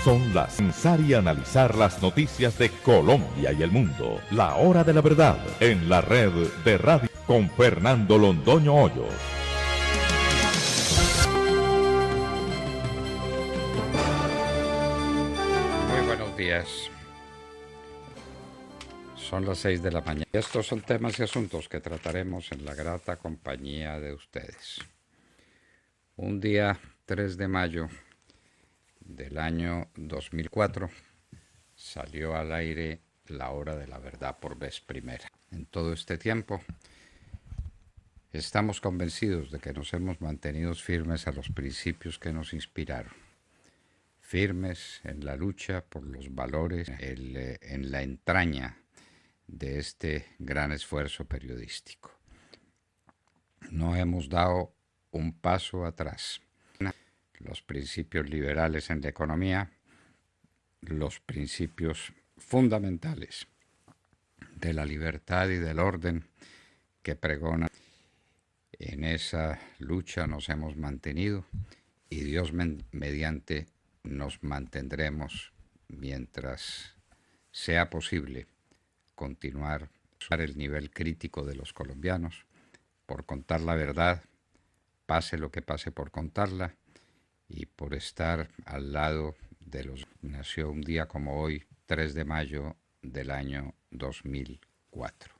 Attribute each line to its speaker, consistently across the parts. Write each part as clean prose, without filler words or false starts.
Speaker 1: son las pensar y analizar las noticias de Colombia y el mundo. La hora de la verdad en la red de radio con Fernando Londoño Hoyos.
Speaker 2: Muy buenos días. Son las 6 de la mañana. Estos son temas y asuntos que trataremos en la grata compañía de ustedes. Un día 3 de mayo del año 2004 salió al aire La Hora de la Verdad por vez primera. En todo este tiempo estamos convencidos de que nos hemos mantenido firmes a los principios que nos inspiraron, firmes en la lucha por los valores, en la entraña de este gran esfuerzo periodístico. No hemos dado un paso atrás. Los principios liberales en la economía, los principios fundamentales de la libertad y del orden que pregonan, en esa lucha nos hemos mantenido y Dios mediante nos mantendremos mientras sea posible continuar el nivel crítico de los colombianos por contar la verdad, pase lo que pase por contarla, y por estar al lado de los que nació un día como hoy, 3 de mayo del año 2004.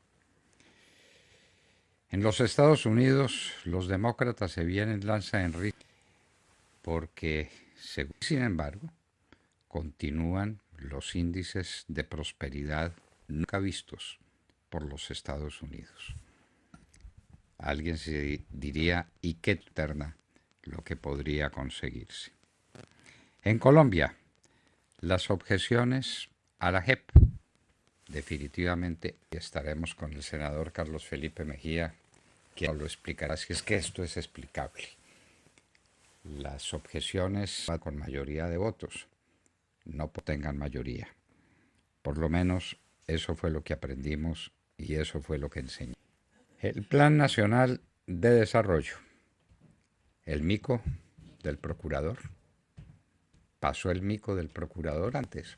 Speaker 2: En los Estados Unidos, los demócratas se vienen lanza en ritmo porque, sin embargo, continúan los índices de prosperidad nunca vistos por los Estados Unidos. Alguien se diría, ¿y qué eterna lo que podría conseguirse? En Colombia, las objeciones a la JEP, definitivamente estaremos con el senador Carlos Felipe Mejía, que lo explicará si es que esto es explicable. Las objeciones con mayoría de votos no tengan mayoría. Por lo menos eso fue lo que aprendimos y eso fue lo que enseñé. El Plan Nacional de Desarrollo, el mico del procurador. Pasó el mico del procurador antes.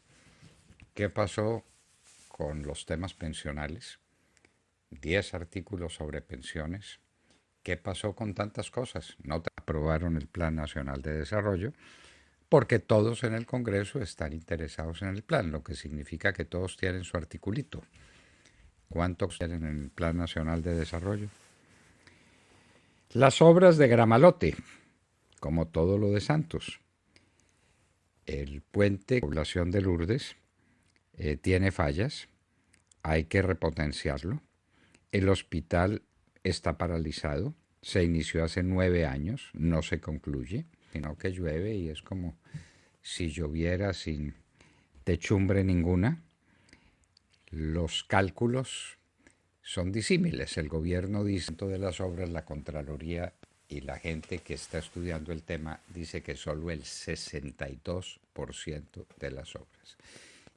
Speaker 2: ¿Qué pasó con los temas pensionales? 10 artículos sobre pensiones. ¿Qué pasó con tantas cosas? No aprobaron el Plan Nacional de Desarrollo porque todos en el Congreso están interesados en el plan, lo que significa que todos tienen su articulito. ¿Cuántos tienen en el Plan Nacional de Desarrollo? Las obras de Gramalote, como todo lo de Santos. El puente población de Lourdes tiene fallas, hay que repotenciarlo. El hospital está paralizado, se inició hace 9 años, no se concluye, sino que llueve y es como si lloviera sin techumbre ninguna. Los cálculos son disímiles. El gobierno dice de las obras, la Contraloría y la gente que está estudiando el tema dice que solo el 62% de las obras.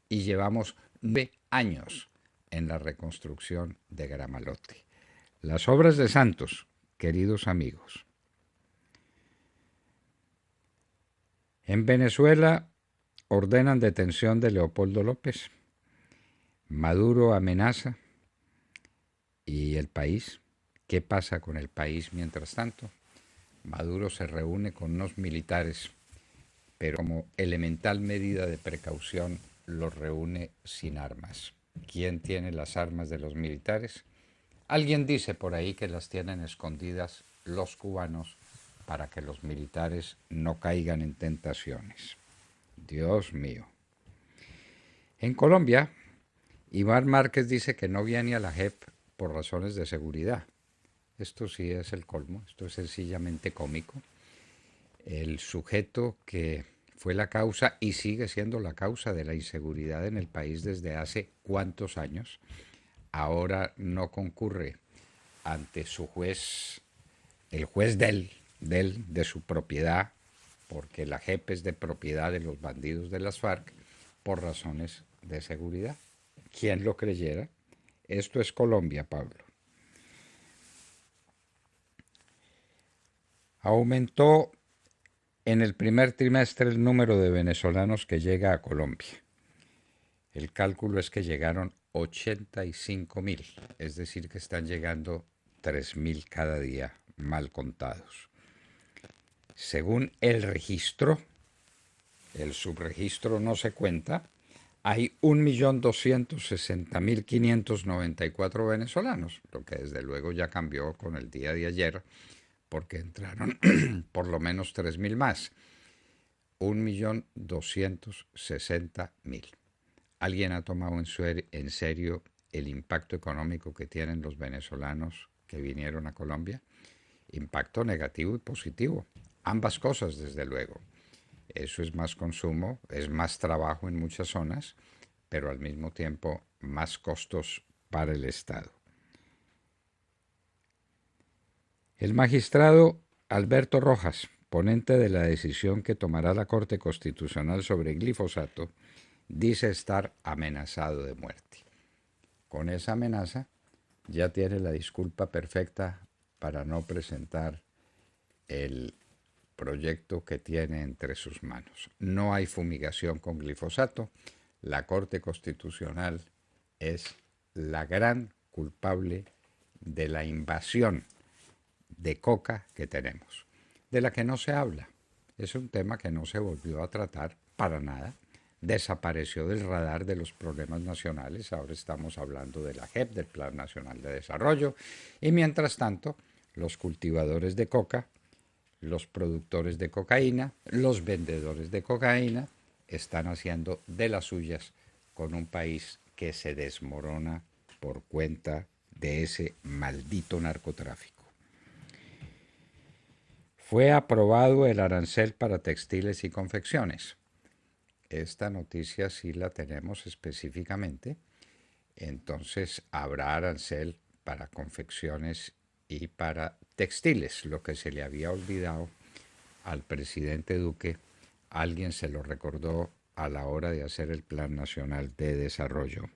Speaker 2: Y llevamos 9 años en la reconstrucción de Gramalote. Las obras de Santos, queridos amigos. En Venezuela ordenan detención de Leopoldo López. Maduro amenaza. ¿Y el país? ¿Qué pasa con el país mientras tanto? Maduro se reúne con unos militares, pero como elemental medida de precaución los reúne sin armas. ¿Quién tiene las armas de los militares? Alguien dice por ahí que las tienen escondidas los cubanos para que los militares no caigan en tentaciones. Dios mío. En Colombia, Iván Márquez dice que no viene a la JEP por razones de seguridad. Esto sí es el colmo, esto es sencillamente cómico. El sujeto que fue la causa y sigue siendo la causa de la inseguridad en el país desde hace cuántos años, ahora no concurre ante su juez, el juez de su propiedad, porque la JEP es de propiedad de los bandidos de las FARC, por razones de seguridad. ¿Quién lo creyera? Esto es Colombia, Pablo. Aumentó En el primer trimestre el número de venezolanos que llega a Colombia. El cálculo es que llegaron 85.000, es decir, que están llegando 3.000 cada día, mal contados. Según el registro, el subregistro no se cuenta, hay 1.260.594 venezolanos, lo que desde luego ya cambió con el día de ayer, porque entraron por lo menos 3.000 más. 1.260.000. ¿Alguien ha tomado en serio el impacto económico que tienen los venezolanos que vinieron a Colombia? Impacto negativo y positivo. Ambas cosas, desde luego. Eso es más consumo, es más trabajo en muchas zonas, pero al mismo tiempo más costos para el Estado. El magistrado Alberto Rojas, ponente de la decisión que tomará la Corte Constitucional sobre glifosato, dice estar amenazado de muerte. Con esa amenaza ya tiene la disculpa perfecta para no presentar el proyecto que tiene entre sus manos. No hay fumigación con glifosato. La Corte Constitucional es la gran culpable de la invasión de coca que tenemos, de la que no se habla. Es un tema que no se volvió a tratar para nada. Desapareció del radar de los problemas nacionales. Ahora estamos hablando de la JEP, del Plan Nacional de Desarrollo, y mientras tanto, los cultivadores de coca, los productores de cocaína, los vendedores de cocaína, están haciendo de las suyas con un país que se desmorona por cuenta de ese maldito narcotráfico. Fue aprobado el arancel para textiles y confecciones. Esta noticia sí la tenemos específicamente. Entonces habrá arancel para confecciones y para textiles, lo que se le había olvidado al presidente Duque. Alguien se lo recordó a la hora de hacer el Plan Nacional de Desarrollo,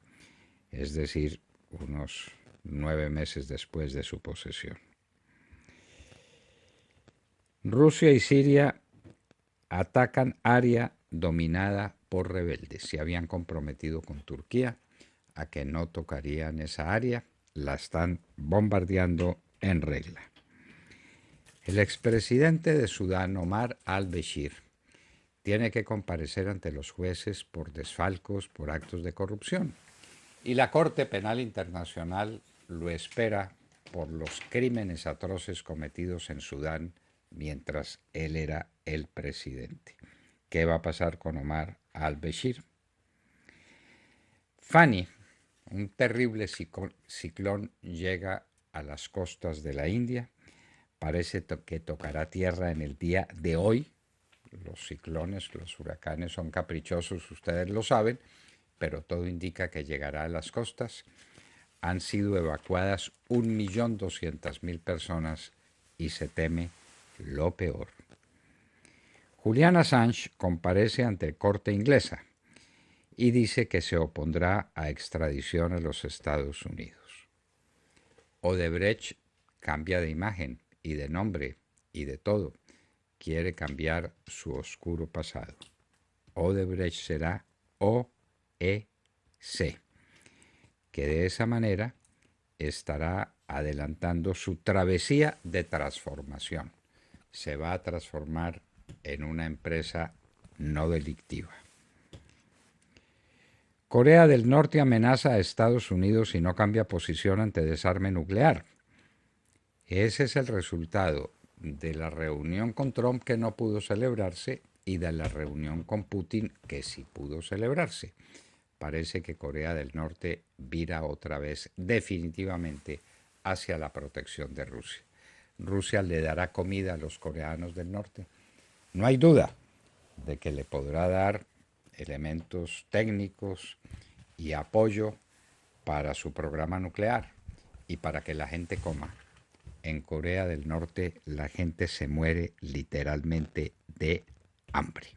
Speaker 2: es decir, unos 9 meses después de su posesión. Rusia y Siria atacan área dominada por rebeldes. Se habían comprometido con Turquía a que no tocarían esa área. La están bombardeando en regla. El expresidente de Sudán, Omar al-Bashir, tiene que comparecer ante los jueces por desfalcos, por actos de corrupción. Y la Corte Penal Internacional lo espera por los crímenes atroces cometidos en Sudán mientras él era el presidente. ¿Qué va a pasar con Omar al-Bashir? Fani, un terrible ciclón, llega a las costas de la India. Parece que tocará tierra en el día de hoy. Los ciclones, los huracanes son caprichosos, ustedes lo saben, pero todo indica que llegará a las costas. Han sido evacuadas 1.200.000 personas y se teme lo peor. Julian Assange comparece ante corte inglesa y dice que se opondrá a extradición a los Estados Unidos. Odebrecht cambia de imagen y de nombre y de todo. Quiere cambiar su oscuro pasado. Odebrecht será OEC, que de esa manera estará adelantando su travesía de transformación. Se va a transformar en una empresa no delictiva. Corea del Norte amenaza a Estados Unidos si no cambia posición ante desarme nuclear. Ese es el resultado de la reunión con Trump que no pudo celebrarse y de la reunión con Putin que sí pudo celebrarse. Parece que Corea del Norte vira otra vez definitivamente hacia la protección de Rusia. Rusia le dará comida a los coreanos del norte. No hay duda de que le podrá dar elementos técnicos y apoyo para su programa nuclear y para que la gente coma. En Corea del Norte la gente se muere literalmente de hambre.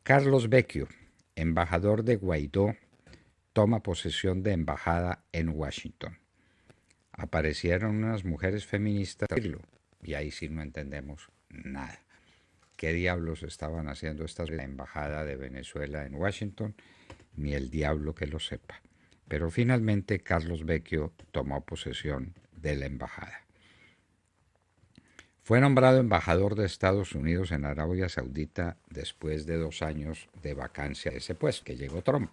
Speaker 2: Carlos Vecchio, embajador de Guaidó, toma posesión de embajada en Washington. Aparecieron unas mujeres feministas y ahí sí no entendemos nada. qué diablos estaban haciendo la embajada de Venezuela en Washington, ni el diablo que lo sepa. Pero finalmente Carlos Vecchio tomó posesión de la embajada. Fue nombrado embajador de Estados Unidos en Arabia Saudita después de 2 años de vacancia de ese puesto, que llegó Trump.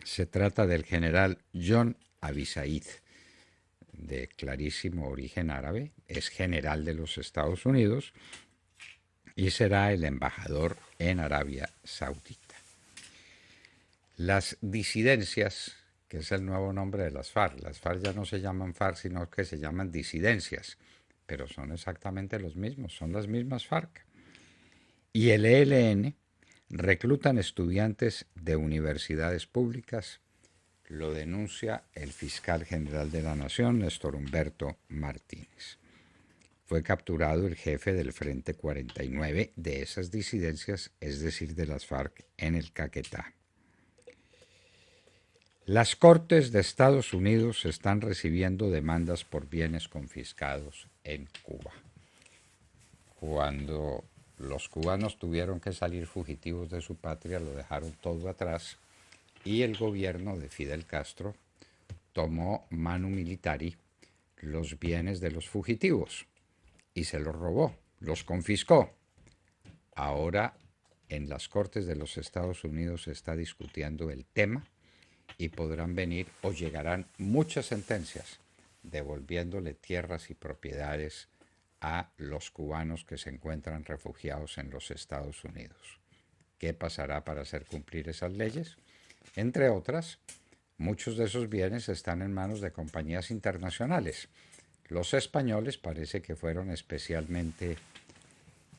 Speaker 2: Se trata del general John Abisaid, de clarísimo origen árabe, es general de los Estados Unidos y será el embajador en Arabia Saudita. Las disidencias, que es el nuevo nombre de las FARC ya no se llaman FARC, sino que se llaman disidencias, pero son exactamente los mismos, son las mismas FARC. Y el ELN reclutan estudiantes de universidades públicas, lo denuncia el fiscal general de la Nación, Néstor Humberto Martínez. Fue capturado el jefe del Frente 49 de esas disidencias, es decir, de las FARC, en el Caquetá. Las Cortes de Estados Unidos están recibiendo demandas por bienes confiscados en Cuba. Cuando los cubanos tuvieron que salir fugitivos de su patria, lo dejaron todo atrás y el gobierno de Fidel Castro tomó manu militari los bienes de los fugitivos y se los robó, los confiscó. Ahora en las Cortes de los Estados Unidos se está discutiendo el tema y podrán venir o llegarán muchas sentencias devolviéndole tierras y propiedades a los cubanos que se encuentran refugiados en los Estados Unidos. ¿Qué pasará para hacer cumplir esas leyes? Entre otras, muchos de esos bienes están en manos de compañías internacionales. Los españoles parece que fueron especialmente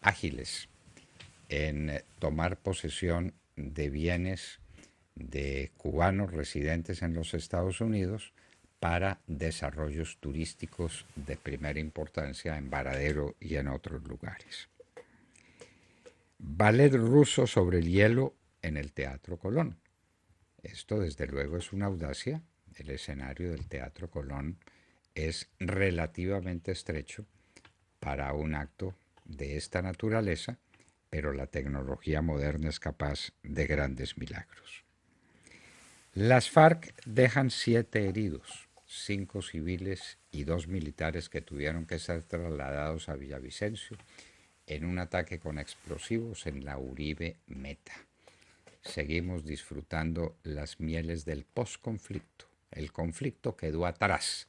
Speaker 2: ágiles en tomar posesión de bienes de cubanos residentes en los Estados Unidos para desarrollos turísticos de primera importancia en Varadero y en otros lugares. Ballet ruso sobre el hielo en el Teatro Colón. Esto desde luego es una audacia. El escenario del Teatro Colón es relativamente estrecho para un acto de esta naturaleza, pero la tecnología moderna es capaz de grandes milagros. Las FARC dejan 7 heridos, 5 civiles y 2 militares que tuvieron que ser trasladados a Villavicencio en un ataque con explosivos en la Uribe Meta. Seguimos disfrutando las mieles del posconflicto. El conflicto quedó atrás.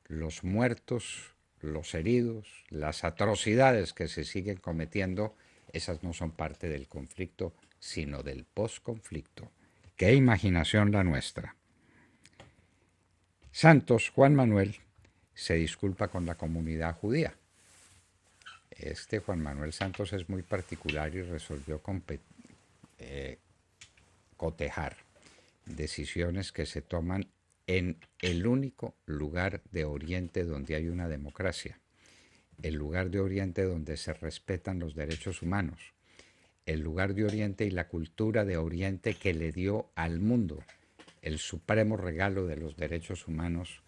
Speaker 2: Los muertos, los heridos, las atrocidades que se siguen cometiendo, esas no son parte del conflicto, sino del posconflicto. ¡Qué imaginación la nuestra! Santos, Juan Manuel, se disculpa con la comunidad judía. Este Juan Manuel Santos es muy particular y resolvió cotejar decisiones que se toman en el único lugar de Oriente donde hay una democracia, el lugar de Oriente donde se respetan los derechos humanos, el lugar de Oriente y la cultura de Oriente que le dio al mundo el supremo regalo de los derechos humanos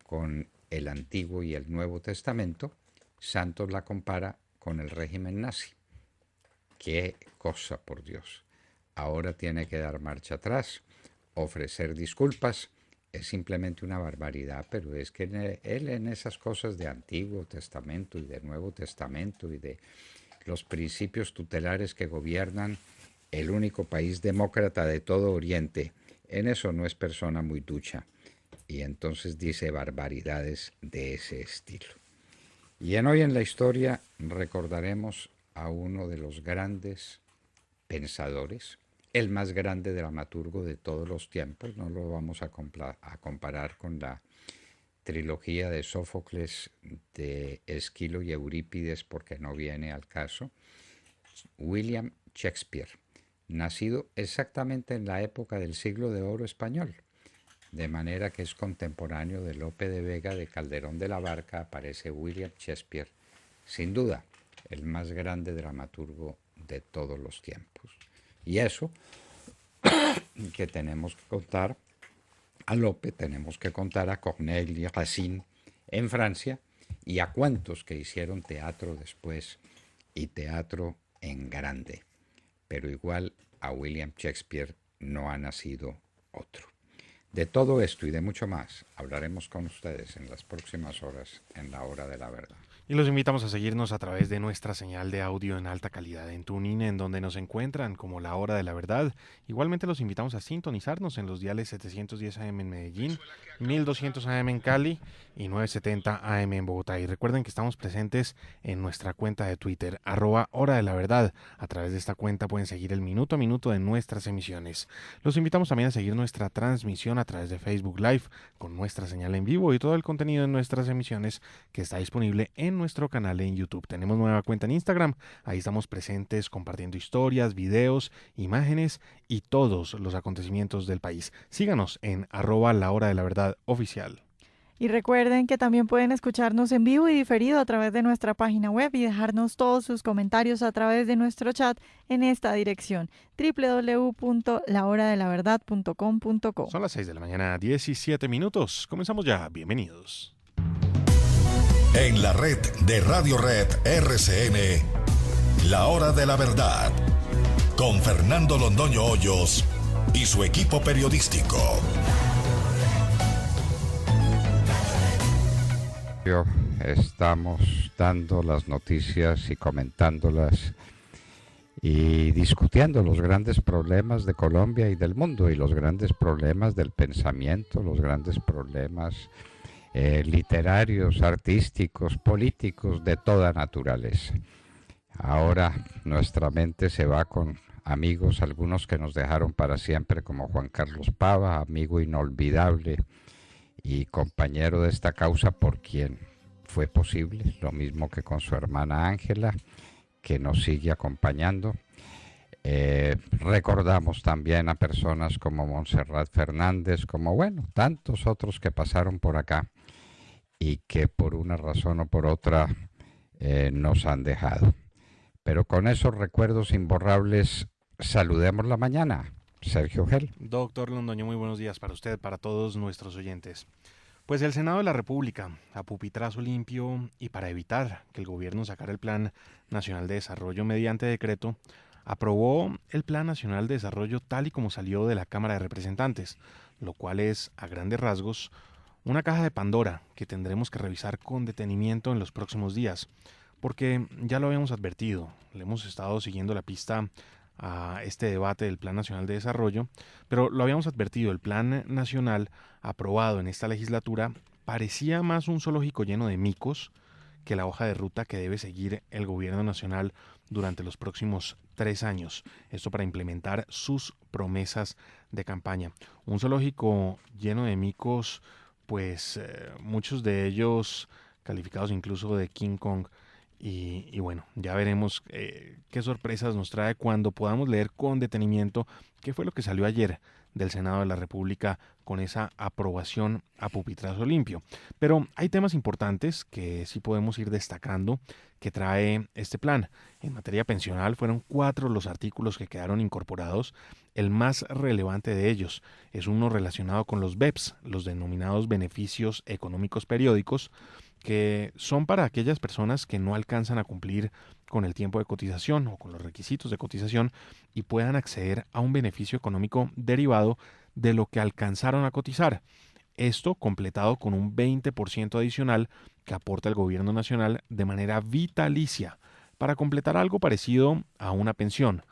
Speaker 2: con el Antiguo y el Nuevo Testamento. Santos la compara con el régimen nazi. ¡Qué cosa, por Dios! Ahora tiene que dar marcha atrás, ofrecer disculpas. Es simplemente una barbaridad, pero es que él en esas cosas de Antiguo Testamento y de Nuevo Testamento y de los principios tutelares que gobiernan el único país demócrata de todo Oriente, en eso no es persona muy ducha. Y entonces dice barbaridades de ese estilo. Y en Hoy en la Historia recordaremos a uno de los grandes pensadores, el más grande dramaturgo de todos los tiempos. No lo vamos a comparar con la trilogía de Sófocles, de Esquilo y Eurípides, porque no viene al caso. William Shakespeare, nacido exactamente en la época del siglo de oro español, de manera que es contemporáneo de Lope de Vega, de Calderón de la Barca. Aparece William Shakespeare, sin duda, el más grande dramaturgo de todos los tiempos. Y eso que tenemos que contar a Lope, tenemos que contar a Corneille y Racine en Francia y a cuantos que hicieron teatro después y teatro en grande, pero igual a William Shakespeare no ha nacido otro. De todo esto y de mucho más hablaremos con ustedes en las próximas horas en la Hora de la Verdad.
Speaker 3: Y los invitamos a seguirnos a través de nuestra señal de audio en alta calidad en TuneIn, en donde nos encuentran como La Hora de la Verdad. Igualmente los invitamos a sintonizarnos en los diales 710 AM en Medellín, 1200 AM en Cali y 970 AM en Bogotá. Y recuerden que estamos presentes en nuestra cuenta de Twitter, @Hora de la Verdad. A través de esta cuenta pueden seguir el minuto a minuto de nuestras emisiones. Los invitamos también a seguir nuestra transmisión a través de Facebook Live con nuestra señal en vivo y todo el contenido de nuestras emisiones que está disponible en nuestro canal en YouTube. Tenemos nueva cuenta en Instagram, ahí estamos presentes compartiendo historias, videos, imágenes y todos los acontecimientos del país. Síganos en @La Hora de la Verdad oficial.
Speaker 4: Y recuerden que también pueden escucharnos en vivo y diferido a través de nuestra página web y dejarnos todos sus comentarios a través de nuestro chat en esta dirección, www.lahoradelaverdad.com.co.
Speaker 3: Son las 6 de la mañana, 17 minutos. Comenzamos ya. Bienvenidos.
Speaker 5: En la red de Radio Red RCN, La Hora de la Verdad, con Fernando Londoño Hoyos y su equipo periodístico.
Speaker 2: Estamos dando las noticias y comentándolas y discutiendo los grandes problemas de Colombia y del mundo y los grandes problemas del pensamiento, los grandes problemas literarios, artísticos, políticos, de toda naturaleza. Ahora nuestra mente se va con amigos, algunos que nos dejaron para siempre, como Juan Carlos Pava, amigo inolvidable y compañero de esta causa por quien fue posible, lo mismo que con su hermana Ángela, que nos sigue acompañando. Recordamos también a personas como Montserrat Fernández, como tantos otros que pasaron por acá y que por una razón o por otra nos han dejado. Pero con esos recuerdos imborrables, saludemos la mañana. Sergio Gel.
Speaker 3: Doctor Londoño, muy buenos días para usted, para todos nuestros oyentes. Pues el Senado de la República, a pupitrazo limpio y para evitar que el gobierno sacara el Plan Nacional de Desarrollo mediante decreto, aprobó el Plan Nacional de Desarrollo tal y como salió de la Cámara de Representantes, lo cual es, a grandes rasgos, una caja de Pandora que tendremos que revisar con detenimiento en los próximos días, porque ya lo habíamos advertido, le hemos estado siguiendo la pista a este debate del Plan Nacional de Desarrollo, pero lo habíamos advertido, el Plan Nacional aprobado en esta legislatura parecía más un zoológico lleno de micos que la hoja de ruta que debe seguir el gobierno nacional durante los próximos 3 años, esto para implementar sus promesas de campaña. Un zoológico lleno de micos, pues muchos de ellos calificados incluso de King Kong. Y bueno, ya veremos qué sorpresas nos trae cuando podamos leer con detenimiento qué fue lo que salió ayer del Senado de la República con esa aprobación a pupitrazo limpio. Pero hay temas importantes que sí podemos ir destacando que trae este plan. En materia pensional fueron 4 los artículos que quedaron incorporados. El más relevante de ellos es uno relacionado con los BEPS, los denominados beneficios económicos periódicos, que son para aquellas personas que no alcanzan a cumplir con el tiempo de cotización o con los requisitos de cotización y puedan acceder a un beneficio económico derivado de lo que alcanzaron a cotizar. Esto completado con un 20% adicional que aporta el gobierno nacional de manera vitalicia para completar algo parecido a una pensión.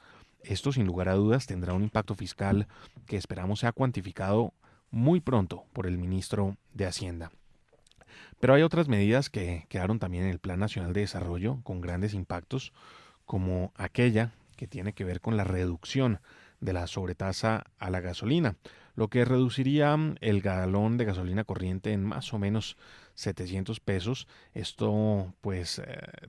Speaker 3: Esto sin lugar a dudas tendrá un impacto fiscal que esperamos sea cuantificado muy pronto por el ministro de Hacienda. Pero hay otras medidas que quedaron también en el Plan Nacional de Desarrollo con grandes impactos, como aquella que tiene que ver con la reducción de la sobretasa a la gasolina, lo que reduciría el galón de gasolina corriente en más o menos 700 pesos. Esto pues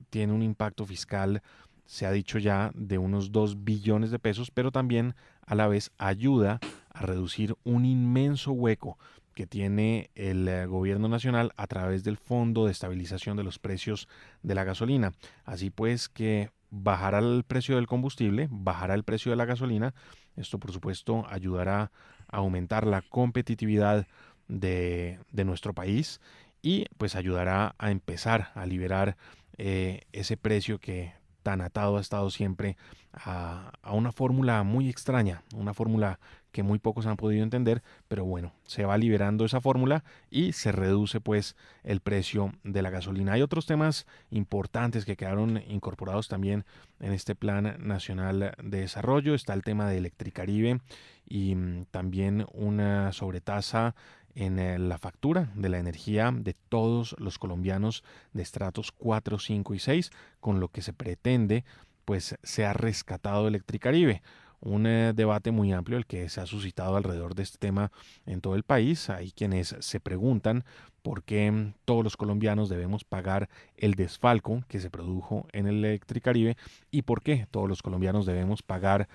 Speaker 3: tiene un impacto fiscal, se ha dicho ya, de unos 2 billones de pesos, pero también a la vez ayuda a reducir un inmenso hueco que tiene el gobierno nacional a través del Fondo de Estabilización de los Precios de la Gasolina. Así pues que bajará el precio del combustible, bajará el precio de la gasolina. Esto por supuesto ayudará a aumentar la competitividad de nuestro país y pues ayudará a empezar a liberar ese precio que tan atado ha estado siempre a una fórmula muy extraña, una fórmula que muy pocos han podido entender, pero bueno, se va liberando esa fórmula y se reduce pues el precio de la gasolina. Hay otros temas importantes que quedaron incorporados también en este Plan Nacional de Desarrollo. Está el tema de Electricaribe y también una sobretasa en la factura de la energía de todos los colombianos de estratos 4, 5 y 6, con lo que se pretende pues sea rescatado Electricaribe. Un debate muy amplio el que se ha suscitado alrededor de este tema en todo el país. Hay quienes se preguntan por qué todos los colombianos debemos pagar el desfalco que se produjo en el Electricaribe y por qué todos los colombianos debemos pagar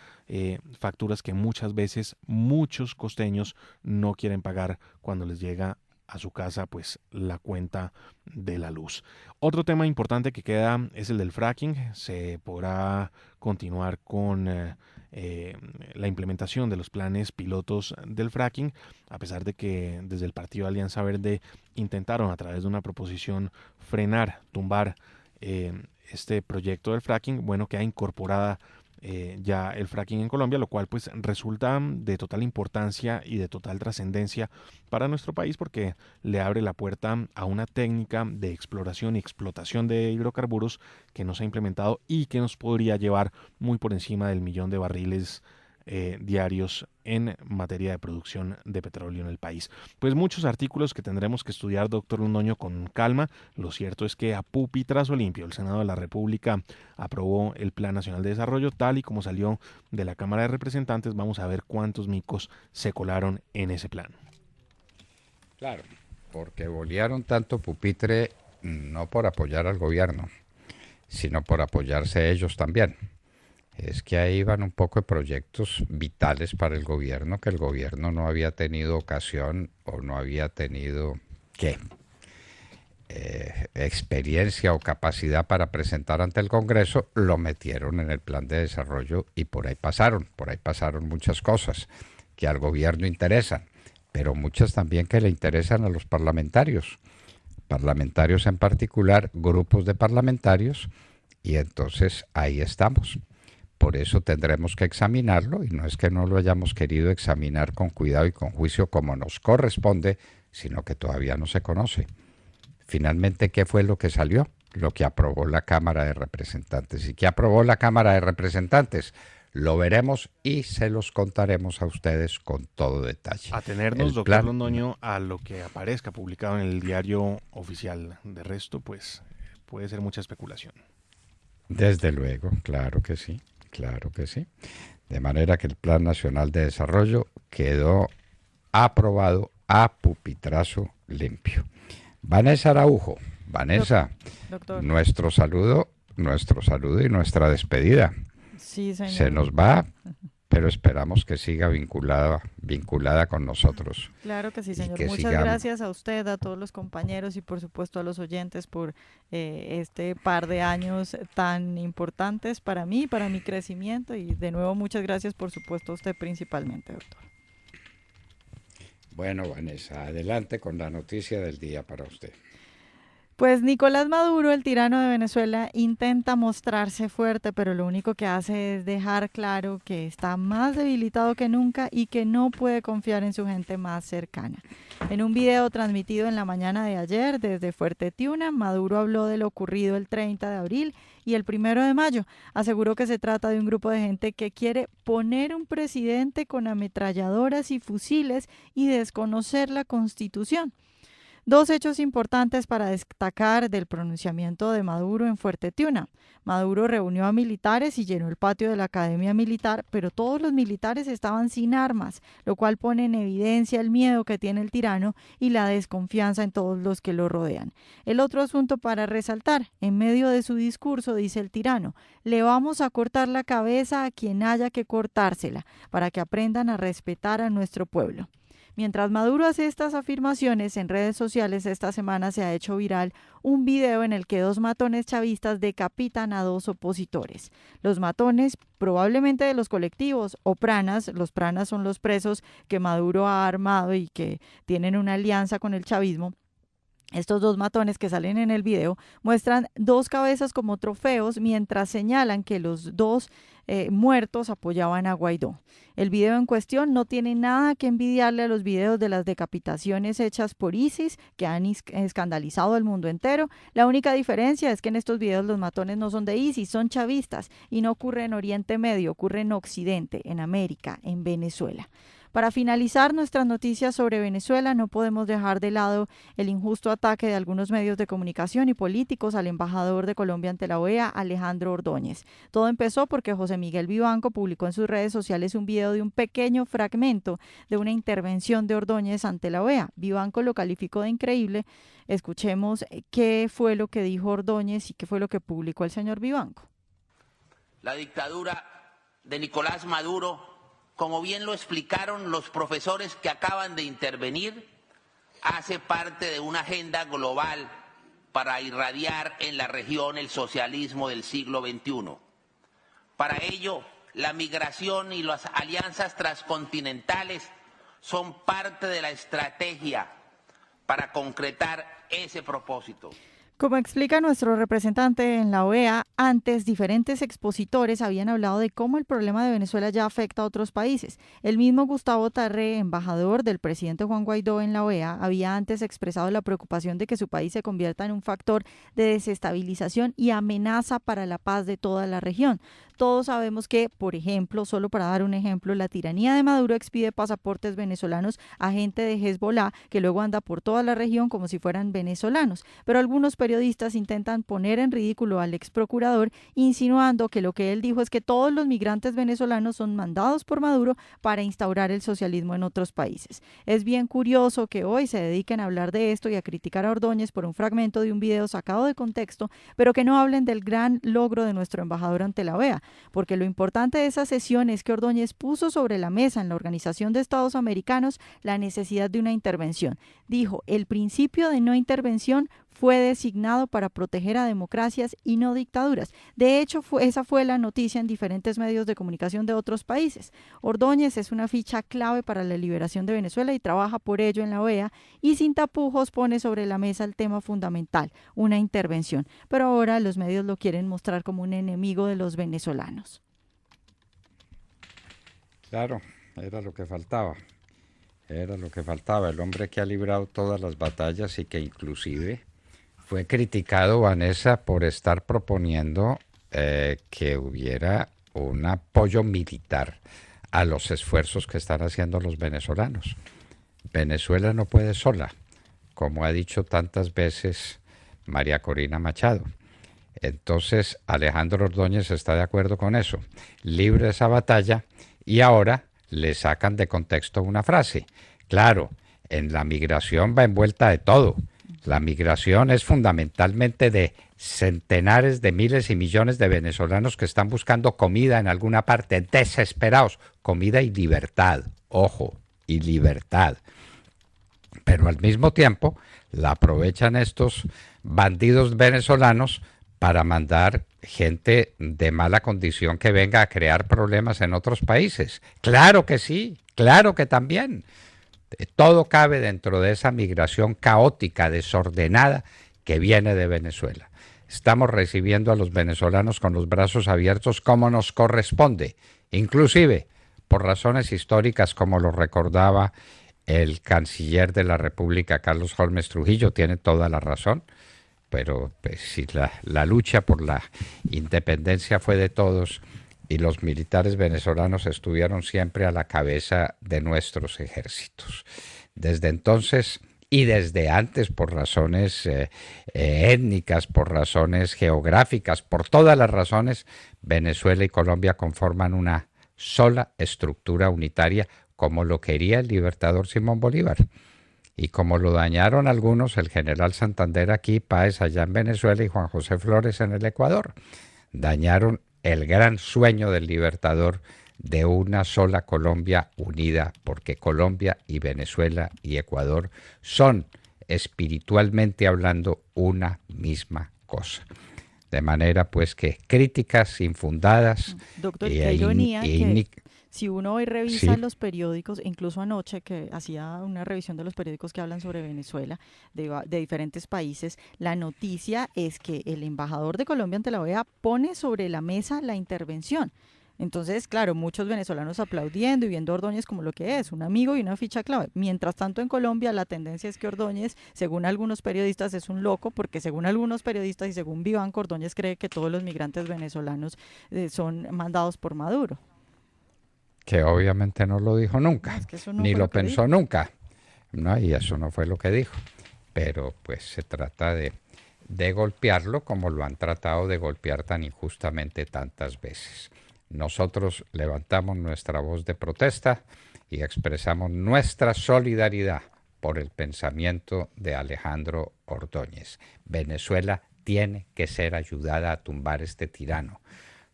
Speaker 3: facturas que muchas veces muchos costeños no quieren pagar cuando les llega a su casa pues la cuenta de la luz. Otro tema importante que queda es el del fracking. Se podrá continuar con la implementación de los planes pilotos del fracking, a pesar de que desde el partido Alianza Verde intentaron a través de una proposición frenar, tumbar este proyecto del fracking. Bueno, queda incorporada ya el fracking en Colombia, lo cual pues resulta de total importancia y de total trascendencia para nuestro país porque le abre la puerta a una técnica de exploración y explotación de hidrocarburos que no se ha implementado y que nos podría llevar muy por encima del 1.000.000 de barriles diarios en materia de producción de petróleo en el país. Pues muchos artículos que tendremos que estudiar, doctor Londoño, con calma. Lo cierto es que a pupitrazo limpio el Senado de la República aprobó el Plan Nacional de Desarrollo tal y como salió de la Cámara de Representantes. Vamos a ver cuántos micos se colaron en ese plan.
Speaker 2: Claro, porque bolearon tanto pupitre no por apoyar al gobierno, sino por apoyarse ellos también. Es que ahí van un poco de proyectos vitales para el gobierno que el gobierno no había tenido ocasión o no había tenido experiencia o capacidad para presentar ante el Congreso, lo metieron en el plan de desarrollo y por ahí pasaron muchas cosas que al gobierno interesan, pero muchas también que le interesan a los parlamentarios en particular, grupos de parlamentarios, y entonces ahí estamos. Por eso tendremos que examinarlo, y no es que no lo hayamos querido examinar con cuidado y con juicio como nos corresponde, sino que todavía no se conoce. Finalmente, ¿qué fue lo que salió? Lo que aprobó la Cámara de Representantes. ¿Y qué aprobó la Cámara de Representantes? Lo veremos y se los contaremos a ustedes con todo detalle.
Speaker 3: Atenernos, doctor Londoño, a lo que aparezca publicado en el diario oficial. De resto, pues, puede ser mucha especulación.
Speaker 2: Desde luego, claro que sí. Claro que sí. De manera que el Plan Nacional de Desarrollo quedó aprobado a pupitrazo limpio. Vanessa Araujo, Vanessa,
Speaker 4: doctor.
Speaker 2: Nuestro saludo y nuestra despedida.
Speaker 4: Sí, señor.
Speaker 2: Se nos va, pero esperamos que siga vinculada con nosotros.
Speaker 4: Claro que sí, señor. Muchas gracias a usted, a todos los compañeros y por supuesto a los oyentes por este par de años tan importantes para mí, para mi crecimiento, y de nuevo muchas gracias por supuesto a usted principalmente, doctor.
Speaker 2: Bueno, Vanessa, adelante con la noticia del día para usted.
Speaker 4: Pues Nicolás Maduro, el tirano de Venezuela, intenta mostrarse fuerte, pero lo único que hace es dejar claro que está más debilitado que nunca y que no puede confiar en su gente más cercana. En un video transmitido en la mañana de ayer desde Fuerte Tiuna, Maduro habló de lo ocurrido el 30 de abril y el 1 de mayo. Aseguró que se trata de un grupo de gente que quiere poner un presidente con ametralladoras y fusiles y desconocer la Constitución. Dos hechos importantes para destacar del pronunciamiento de Maduro en Fuerte Tiuna. Maduro reunió a militares y llenó el patio de la Academia Militar, pero todos los militares estaban sin armas, lo cual pone en evidencia el miedo que tiene el tirano y la desconfianza en todos los que lo rodean. El otro asunto para resaltar, en medio de su discurso dice el tirano: le vamos a cortar la cabeza a quien haya que cortársela, para que aprendan a respetar a nuestro pueblo. Mientras Maduro hace estas afirmaciones, en redes sociales esta semana se ha hecho viral un video en el que dos matones chavistas decapitan a dos opositores. Los matones, probablemente de los colectivos o pranas, los pranas son los presos que Maduro ha armado y que tienen una alianza con el chavismo, Estos dos matones que salen en el video muestran dos cabezas como trofeos mientras señalan que los dos muertos apoyaban a Guaidó. El video en cuestión no tiene nada que envidiarle a los videos de las decapitaciones hechas por ISIS que han escandalizado al mundo entero. La única diferencia es que en estos videos los matones no son de ISIS, son chavistas y no ocurre en Oriente Medio, ocurre en Occidente, en América, en Venezuela. Para finalizar nuestras noticias sobre Venezuela, no podemos dejar de lado el injusto ataque de algunos medios de comunicación y políticos al embajador de Colombia ante la OEA, Alejandro Ordóñez. Todo empezó porque José Miguel Vivanco publicó en sus redes sociales un video de un pequeño fragmento de una intervención de Ordóñez ante la OEA. Vivanco lo calificó de increíble. Escuchemos qué fue lo que dijo Ordóñez y qué fue lo que publicó el señor Vivanco.
Speaker 6: La dictadura de Nicolás Maduro, como bien lo explicaron los profesores que acaban de intervenir, hace parte de una agenda global para irradiar en la región el socialismo del siglo XXI. Para ello, la migración y las alianzas transcontinentales son parte de la estrategia para concretar ese propósito.
Speaker 4: Como explica nuestro representante en la OEA, antes diferentes expositores habían hablado de cómo el problema de Venezuela ya afecta a otros países. El mismo Gustavo Tarré, embajador del presidente Juan Guaidó en la OEA, había antes expresado la preocupación de que su país se convierta en un factor de desestabilización y amenaza para la paz de toda la región. Todos sabemos que, por ejemplo, solo para dar un ejemplo, la tiranía de Maduro expide pasaportes venezolanos a gente de Hezbollah que luego anda por toda la región como si fueran venezolanos. Pero algunos periodistas intentan poner en ridículo al ex procurador, insinuando que lo que él dijo es que todos los migrantes venezolanos son mandados por Maduro para instaurar el socialismo en otros países. Es bien curioso que hoy se dediquen a hablar de esto y a criticar a Ordóñez por un fragmento de un video sacado de contexto, pero que no hablen del gran logro de nuestro embajador ante la OEA. Porque lo importante de esa sesión es que Ordóñez puso sobre la mesa en la Organización de Estados Americanos la necesidad de una intervención. Dijo, el principio de no intervención fue designado para proteger a democracias y no dictaduras. De hecho, esa fue la noticia en diferentes medios de comunicación de otros países. Ordóñez es una ficha clave para la liberación de Venezuela y trabaja por ello en la OEA y sin tapujos pone sobre la mesa el tema fundamental, una intervención. Pero ahora los medios lo quieren mostrar como un enemigo de los venezolanos.
Speaker 2: Claro, era lo que faltaba. Era lo que faltaba. El hombre que ha librado todas las batallas y que inclusive fue criticado, Vanessa, por estar proponiendo que hubiera un apoyo militar a los esfuerzos que están haciendo los venezolanos. Venezuela no puede sola, como ha dicho tantas veces María Corina Machado. Entonces, Alejandro Ordóñez está de acuerdo con eso. Libre esa batalla y ahora le sacan de contexto una frase. Claro, en la migración va envuelta de todo. La migración es fundamentalmente de centenares de miles y millones de venezolanos que están buscando comida en alguna parte, desesperados. Comida y libertad, ojo, y libertad. Pero al mismo tiempo la aprovechan estos bandidos venezolanos para mandar gente de mala condición que venga a crear problemas en otros países. Claro que sí, claro que también. Todo cabe dentro de esa migración caótica, desordenada que viene de Venezuela. Estamos recibiendo a los venezolanos con los brazos abiertos como nos corresponde, inclusive por razones históricas, como lo recordaba el canciller de la República, Carlos Holmes Trujillo, tiene toda la razón, pero pues, si la lucha por la independencia fue de todos y los militares venezolanos estuvieron siempre a la cabeza de nuestros ejércitos. Desde entonces y desde antes, por razones étnicas, por razones geográficas, por todas las razones, Venezuela y Colombia conforman una sola estructura unitaria, como lo quería el libertador Simón Bolívar. Y como lo dañaron algunos, el general Santander aquí, Páez allá en Venezuela y Juan José Flores en el Ecuador, dañaron el gran sueño del libertador de una sola Colombia unida, porque Colombia y Venezuela y Ecuador son, espiritualmente hablando, una misma cosa. De manera pues que críticas infundadas
Speaker 4: Doctor, qué ironía Si uno hoy revisa
Speaker 2: Sí.
Speaker 4: los periódicos, incluso anoche que hacía una revisión de los periódicos que hablan sobre Venezuela, de diferentes países, la noticia es que el embajador de Colombia ante la OEA pone sobre la mesa la intervención. Entonces, claro, muchos venezolanos aplaudiendo y viendo a Ordóñez como lo que es, un amigo y una ficha clave. Mientras tanto, en Colombia la tendencia es que Ordóñez, según algunos periodistas, es un loco, porque según algunos periodistas y según Vivanco, Ordóñez cree que todos los migrantes venezolanos son mandados por Maduro.
Speaker 2: Que obviamente no lo dijo
Speaker 4: No,
Speaker 2: nunca,
Speaker 4: es que eso no
Speaker 2: ni
Speaker 4: fue
Speaker 2: lo
Speaker 4: lo que
Speaker 2: pensó
Speaker 4: dijo.
Speaker 2: nunca, ¿no? Y eso no fue lo que dijo. Pero pues se trata de golpearlo como lo han tratado de golpear tan injustamente tantas veces. Nosotros levantamos nuestra voz de protesta y expresamos nuestra solidaridad por el pensamiento de Alejandro Ordóñez. Venezuela tiene que ser ayudada a tumbar este tirano.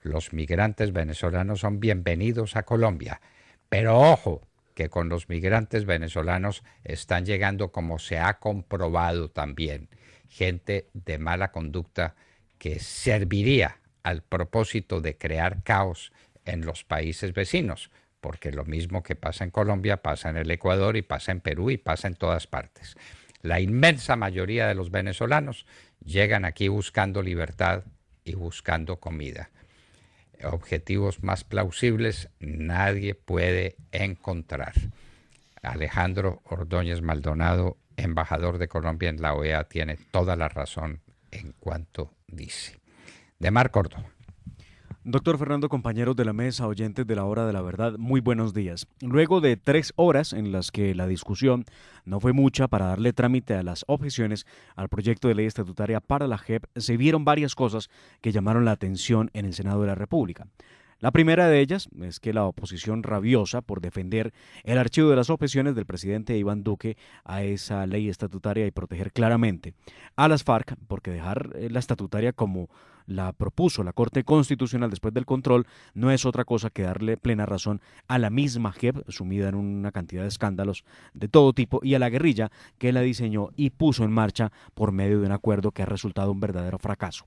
Speaker 2: Los migrantes venezolanos son bienvenidos a Colombia, pero ojo, que con los migrantes venezolanos están llegando, como se ha comprobado también, gente de mala conducta que serviría al propósito de crear caos en los países vecinos, porque lo mismo que pasa en Colombia pasa en el Ecuador y pasa en Perú y pasa en todas partes. La inmensa mayoría de los venezolanos llegan aquí buscando libertad y buscando comida. Objetivos más plausibles nadie puede encontrar. Alejandro Ordóñez Maldonado, embajador de Colombia en la OEA, tiene toda la razón en cuanto dice. De Mar Córdoba.
Speaker 7: Doctor Fernando, compañeros de la mesa, oyentes de la Hora de la Verdad, muy buenos días. Luego de 3 horas en las que la discusión no fue mucha para darle trámite a las objeciones al proyecto de ley estatutaria para la JEP, se vieron varias cosas que llamaron la atención en el Senado de la República. La primera de ellas es que la oposición rabiosa por defender el archivo de las objeciones del presidente Iván Duque a esa ley estatutaria y proteger claramente a las FARC, porque dejar la estatutaria como la propuso la Corte Constitucional después del control no es otra cosa que darle plena razón a la misma JEP, sumida en una cantidad de escándalos de todo tipo, y a la guerrilla que la diseñó y puso en marcha por medio de un acuerdo que ha resultado un verdadero fracaso.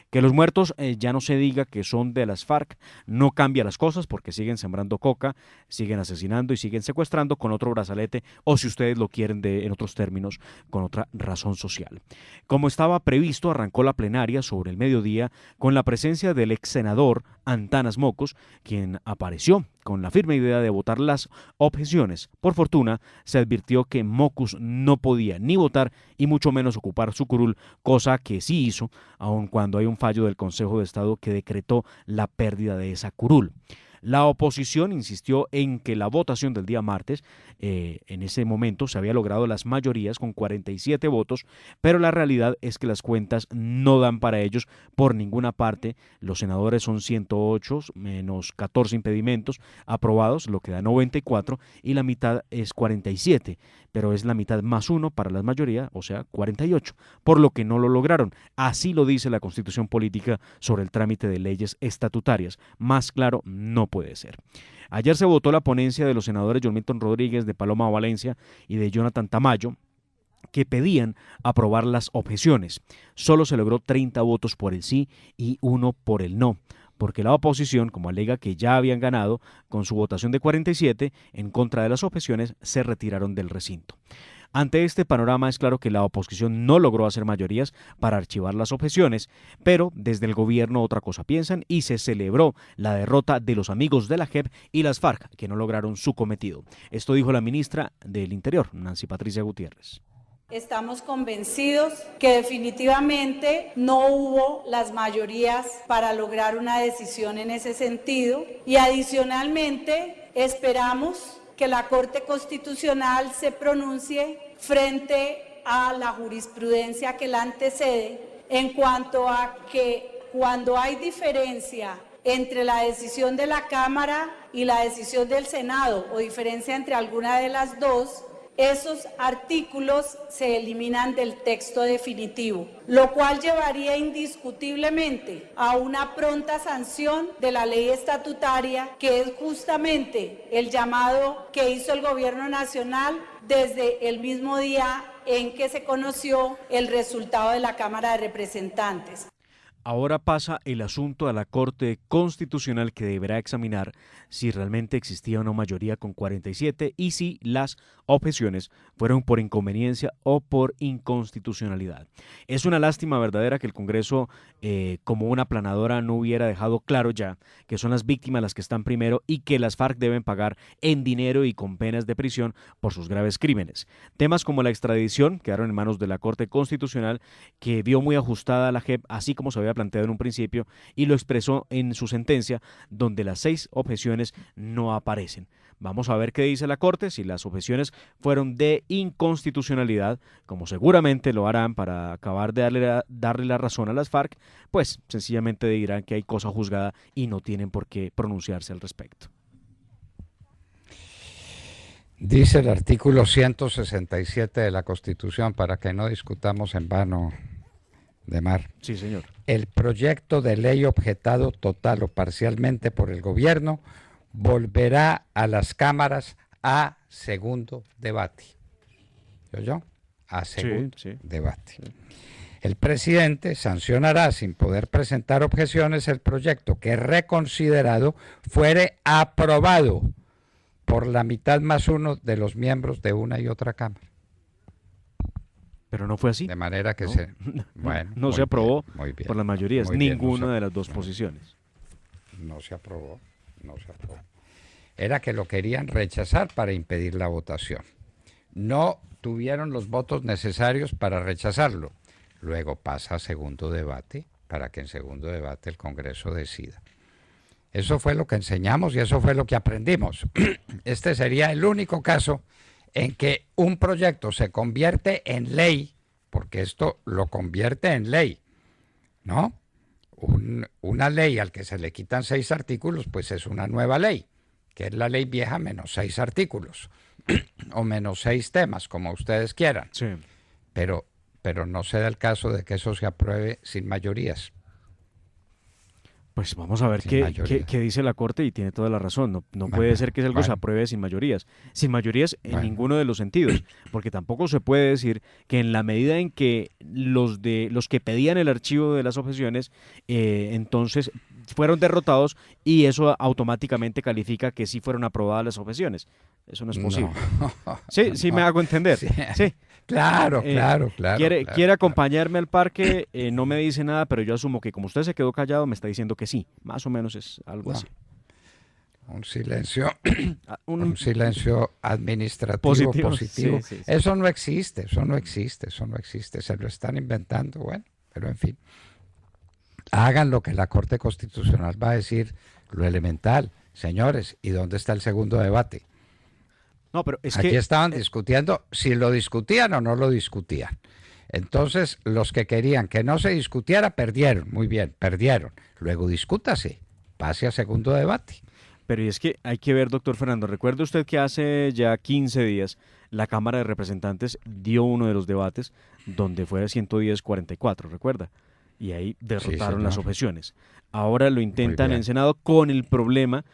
Speaker 7: Que los muertos ya no se diga que son de las FARC, no cambia las cosas porque siguen sembrando coca, siguen asesinando y siguen secuestrando con otro brazalete o, si ustedes lo quieren en otros términos, con otra razón social. Como estaba previsto, arrancó la plenaria sobre el mediodía con la presencia del ex senador Antanas Mocos, quien apareció con la firme idea de votar las objeciones. Por fortuna, se advirtió que Mocus no podía ni votar y mucho menos ocupar su curul, cosa que sí hizo, aun cuando hay un fallo del Consejo de Estado que decretó la pérdida de esa curul. La oposición insistió en que la votación del día martes, en ese momento se había logrado las mayorías con 47 votos, pero la realidad es que las cuentas no dan para ellos por ninguna parte. Los senadores son 108 menos 14 impedimentos aprobados, lo que da 94, y la mitad es 47, pero es la mitad más 1 para la mayoría, o sea, 48, por lo que no lo lograron. Así lo dice la Constitución Política sobre el trámite de leyes estatutarias. Más claro no puede ser. Ayer se votó la ponencia de los senadores John Milton Rodríguez, de Paloma Valencia y de Jonathan Tamayo, que pedían aprobar las objeciones. Solo se logró 30 votos por el sí y 1 por el no, porque la oposición, como alega que ya habían ganado con su votación de 47 en contra de las objeciones, se retiraron del recinto. Ante este panorama es claro que la oposición no logró hacer mayorías para archivar las objeciones, pero desde el gobierno otra cosa piensan y se celebró la derrota de los amigos de la JEP y las FARC, que no lograron su cometido. Esto dijo la ministra del Interior, Nancy Patricia Gutiérrez.
Speaker 8: Estamos convencidos que definitivamente no hubo las mayorías para lograr una decisión en ese sentido y adicionalmente esperamos que la Corte Constitucional se pronuncie frente a la jurisprudencia que la antecede en cuanto a que cuando hay diferencia entre la decisión de la Cámara y la decisión del Senado o diferencia entre alguna de las dos, esos artículos se eliminan del texto definitivo, lo cual llevaría indiscutiblemente a una pronta sanción de la ley estatutaria, que es justamente el llamado que hizo el Gobierno Nacional desde el mismo día en que se conoció el resultado de la Cámara de Representantes.
Speaker 7: Ahora pasa el asunto a la Corte Constitucional, que deberá examinar si realmente existía una mayoría con 47 y si las objeciones fueron por inconveniencia o por inconstitucionalidad. Es una lástima verdadera que el Congreso, como una aplanadora, no hubiera dejado claro ya que son las víctimas las que están primero y que las FARC deben pagar en dinero y con penas de prisión por sus graves crímenes. Temas como la extradición quedaron en manos de la Corte Constitucional, que vio muy ajustada la JEP, así como se había planteado en un principio, y lo expresó en su sentencia, donde las 6 objeciones no aparecen. Vamos a ver qué dice la Corte, si las objeciones fueron de inconstitucionalidad, como seguramente lo harán para acabar de darle la razón a las FARC, pues sencillamente dirán que hay cosa juzgada y no tienen por qué pronunciarse al respecto.
Speaker 2: Dice el artículo 167 de la Constitución, para que no discutamos en vano, Demar.
Speaker 7: Sí, señor.
Speaker 2: El proyecto de ley objetado total o parcialmente por el gobierno volverá a las cámaras a segundo debate. ¿Oyó? A segundo debate. Sí. El presidente sancionará sin poder presentar objeciones el proyecto que reconsiderado fuere aprobado por la mitad más uno de los miembros de una y otra cámara.
Speaker 7: Pero no fue así.
Speaker 2: De manera que
Speaker 7: no se aprobó por las mayorías, ninguna de las dos posiciones.
Speaker 2: No se aprobó. Era que lo querían rechazar para impedir la votación. No tuvieron los votos necesarios para rechazarlo. Luego pasa a segundo debate, para que en segundo debate el Congreso decida. Eso fue lo que enseñamos y eso fue lo que aprendimos. Este sería el único caso en que un proyecto se convierte en ley, porque esto lo convierte en ley, ¿no? Una ley al que se le quitan 6 artículos, pues es una nueva ley, que es la ley vieja menos 6 artículos, o menos 6 temas, como ustedes quieran.
Speaker 7: Sí.
Speaker 2: Pero no se da el caso de que eso se apruebe sin mayorías.
Speaker 7: Pues vamos a ver qué dice la Corte, y tiene toda la razón. No puede ser que algo se apruebe sin mayorías. Sin mayorías en ninguno de los sentidos, porque tampoco se puede decir que en la medida en que los que pedían el archivo de las objeciones, entonces fueron derrotados, y eso automáticamente califica que sí fueron aprobadas las objeciones. Eso no es posible. No. Sí, me hago entender. Sí.
Speaker 2: Claro.
Speaker 7: Quiere acompañarme al parque, no me dice nada, pero yo asumo que como usted se quedó callado, me está diciendo que sí. Más o menos es algo así.
Speaker 2: Un silencio administrativo positivo. Sí. Eso no existe. Se lo están inventando, pero en fin. Hagan lo que la Corte Constitucional va a decir, lo elemental. Señores, ¿y dónde está el segundo debate?
Speaker 7: No, pero es
Speaker 2: Aquí estaban discutiendo si lo discutían o no lo discutían. Entonces, los que querían que no se discutiera, perdieron. Muy bien, perdieron. Luego discútase, pase a segundo debate.
Speaker 7: Pero es que hay que ver, doctor Fernando, recuerde usted que hace ya 15 días la Cámara de Representantes dio uno de los debates donde fue 110-44, ¿recuerda? Y ahí derrotaron las objeciones. Ahora lo intentan en Senado con el problema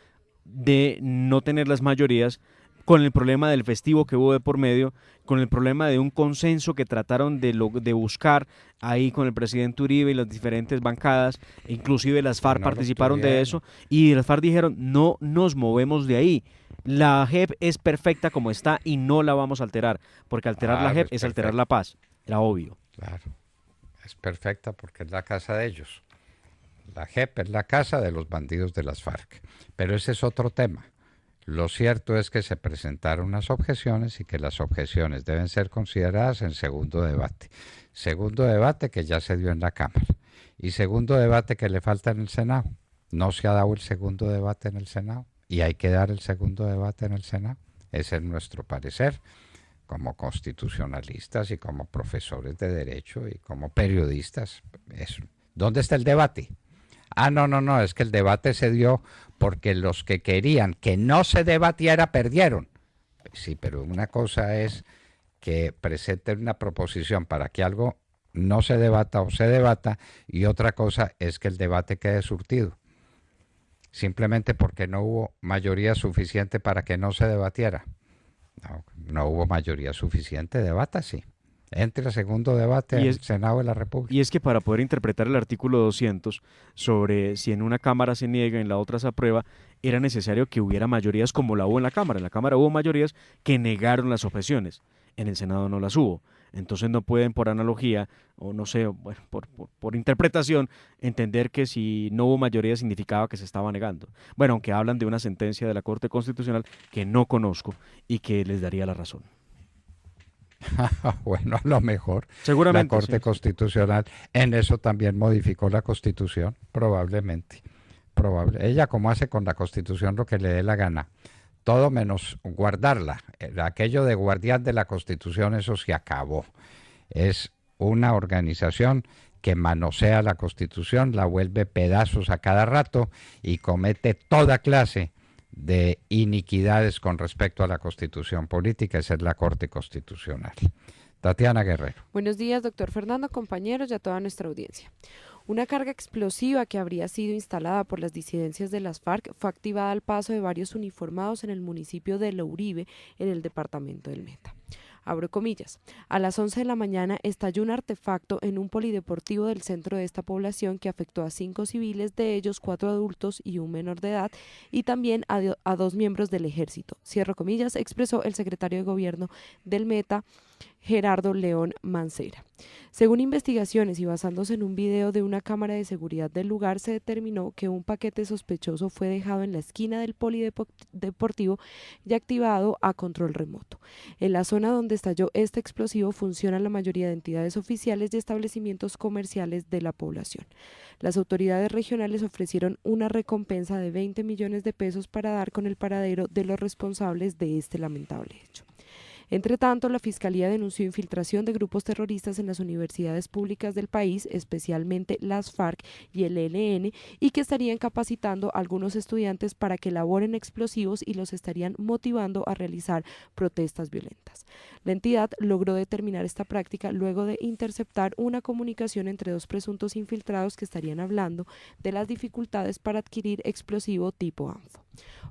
Speaker 7: de no tener las mayorías, con el problema del festivo que hubo de por medio, con el problema de un consenso que trataron de buscar ahí con el presidente Uribe y las diferentes bancadas, inclusive las FARC participaron de eso, y las FARC dijeron, no nos movemos de ahí. La JEP es perfecta como está y no la vamos a alterar, porque alterar la JEP es alterar la paz, era obvio.
Speaker 2: Claro, es perfecta porque es la casa de ellos. La JEP es la casa de los bandidos de las FARC, pero ese es otro tema. Lo cierto es que se presentaron unas objeciones y que las objeciones deben ser consideradas en segundo debate. Segundo debate que ya se dio en la Cámara y segundo debate que le falta en el Senado. No se ha dado el segundo debate en el Senado y hay que dar el segundo debate en el Senado. Ese es nuestro parecer como constitucionalistas y como profesores de derecho y como periodistas. Eso. ¿Dónde está el debate? No, es que el debate se dio porque los que querían que no se debatiera perdieron. Sí, pero una cosa es que presenten una proposición para que algo no se debata o se debata, y otra cosa es que el debate quede surtido. Simplemente porque no hubo mayoría suficiente para que no se debatiera. No hubo mayoría suficiente, debata, sí. entre a segundo debate en el Senado de la República.
Speaker 7: Y es que para poder interpretar el artículo 200 sobre si en una Cámara se niega y en la otra se aprueba, era necesario que hubiera mayorías como la hubo en la Cámara. En la Cámara hubo mayorías que negaron las objeciones, en el Senado no las hubo. Entonces no pueden, por analogía, o no sé, bueno, por interpretación, entender que si no hubo mayoría significaba que se estaba negando. Bueno, aunque hablan de una sentencia de la Corte Constitucional que no conozco y que les daría la razón.
Speaker 2: Bueno, a lo mejor
Speaker 7: seguramente
Speaker 2: la Corte Constitucional en eso también modificó la Constitución, probablemente. Ella, como hace con la Constitución lo que le dé la gana, todo menos guardarla. Aquello de guardián de la Constitución, eso se acabó. Es una organización que manosea la Constitución, la vuelve pedazos a cada rato y comete toda clase de iniquidades con respecto a la Constitución política. Esa es la Corte Constitucional. Tatiana Guerrero.
Speaker 9: Buenos días, doctor Fernando, compañeros y a toda nuestra audiencia. Una carga explosiva que habría sido instalada por las disidencias de las FARC fue activada al paso de varios uniformados en el municipio de La Uribe, en el departamento del Meta. Abro comillas, a las 11 de la mañana estalló un artefacto en un polideportivo del centro de esta población que afectó a 5 civiles, de ellos 4 adultos y un menor de edad, y también a 2 miembros del ejército. Cierro comillas, expresó el secretario de gobierno del Meta, Gerardo León Mancera. Según investigaciones y basándose en un video de una cámara de seguridad del lugar, se determinó que un paquete sospechoso fue dejado en la esquina del polideportivo y activado a control remoto. En la zona donde estalló este explosivo funcionan la mayoría de entidades oficiales y establecimientos comerciales de la población. Las autoridades regionales ofrecieron una recompensa de 20 millones de pesos para dar con el paradero de los responsables de este lamentable hecho. Entre tanto, la Fiscalía denunció infiltración de grupos terroristas en las universidades públicas del país, especialmente las FARC y el ELN, y que estarían capacitando a algunos estudiantes para que elaboren explosivos y los estarían motivando a realizar protestas violentas. La entidad logró determinar esta práctica luego de interceptar una comunicación entre 2 presuntos infiltrados que estarían hablando de las dificultades para adquirir explosivo tipo ANFO.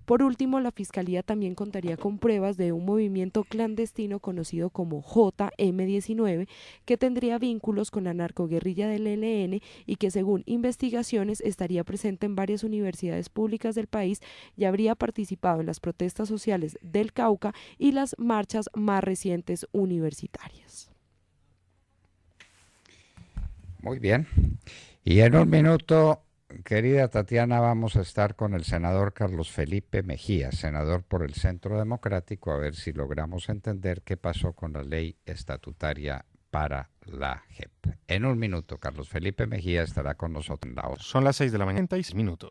Speaker 9: Por último, la Fiscalía también contaría con pruebas de un movimiento clandestino conocido como JM19, que tendría vínculos con la narcoguerrilla del ELN y que, según investigaciones, estaría presente en varias universidades públicas del país y habría participado en las protestas sociales del Cauca y las marchas más recientes universitarias.
Speaker 2: Muy bien. Y en un minuto, querida Tatiana, vamos a estar con el senador Carlos Felipe Mejía, senador por el Centro Democrático, a ver si logramos entender qué pasó con la ley estatutaria para la JEP. En un minuto, Carlos Felipe Mejía estará con nosotros en la hora.
Speaker 3: Son las 6 de la mañana y 6 minutos.